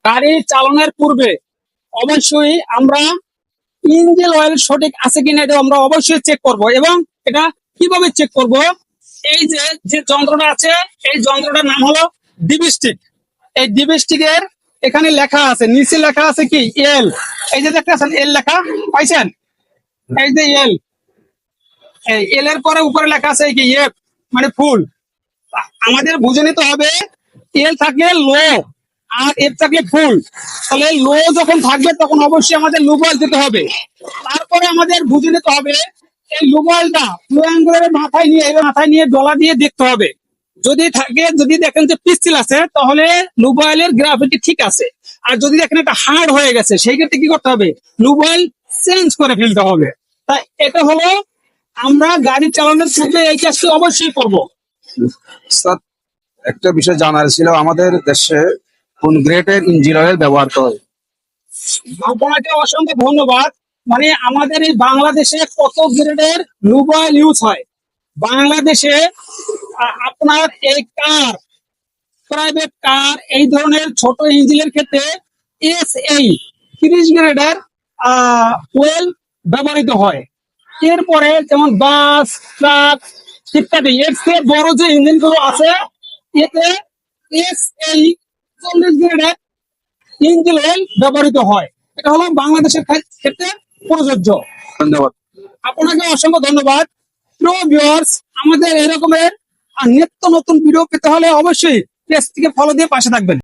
গাড়ি চালানোর পূর্বে অবশ্যই আমরা ইঞ্জিন অয়েল সঠিক আছে কিনা এটা আমরা অবশ্যই চেক করব। এবং এটা কিভাবে চেক করব? এই যে যে যন্ত্রটা আছে, এই যন্ত্রটার নাম হলো ডিবিস্টিক। এই ডিবিস্টিকের এখানে লেখা আছে, নিচে লেখা আছে কি এল। এই যে দেখতেছেন এল লেখা পাইছেন, এই যে এল, এই এল এর পরে উপরে লেখা আছে কি এফ, মানে ফুল। আমাদের বুঝে নিতে হবে এল থাকলে লো আর এফ থাকলে ফুল। তাহলে লো যখন থাকবে তখন অবশ্যই আমাদের লুব অয়েল দিতে হবে। তারপরে আমাদের বুঝে নিতে হবে এই লুব অয়েলটা ফ্লো অ্যাঙ্গেলের মাথায় নিয়ে ডলা দিয়ে দেখতে হবে। যদি থাকে, যদি দেখেন যে পিস্টিল আছে তাহলে লুব অয়েলের গ্রাভিটি ঠিক আছে। আর যদি দেখেন এটা হার্ড হয়ে গেছে সেই ক্ষেত্রে কি করতে হবে? লুব অয়েল চেঞ্জ করে ফেলতে হবে। তাই এটা হলো আমরা গাড়ি চালানোর পূর্বে এই কাজটি অবশ্যই করবো। স্যার, একটা বিষয় জানার ছিল, আমাদের দেশে কোন গ্রেডের ইঞ্জিন অয়েল ব্যবহার হয়? আপনাকে অসংখ্য ধন্যবাদ। মানে আমাদের এই বাংলাদেশে কত গ্রেডের লুব অয়েল ইউজ হয়? বাংলাদেশে আপনার এই কার, প্রাইভেট কার, এই ধরনের ছোট ইঞ্জিনের ক্ষেত্রে এসএই 30 গ্রেডের ওয়েল ব্যবহৃত হয়। এরপরে যেমন বাস, ট্রাক ইত্যাদি এর চেয়ে বড় যে ইঞ্জিন গুলো আছে এতে এসএই 40 গ্রেডের ইঞ্জিন অয়েল ব্যবহৃত হয়। এটা হলো বাংলাদেশের ক্ষেত্রে প্রযোজ্য। ধন্যবাদ। আপনাকে অসংখ্য ধন্যবাদ। প্রিয় ভিউয়ার্স, আমাদের এরকমের নিত্য নতুন ভিডিও পেতে হলে অবশ্যই পেজটিকে ফলো দিয়ে পাশে থাকবেন।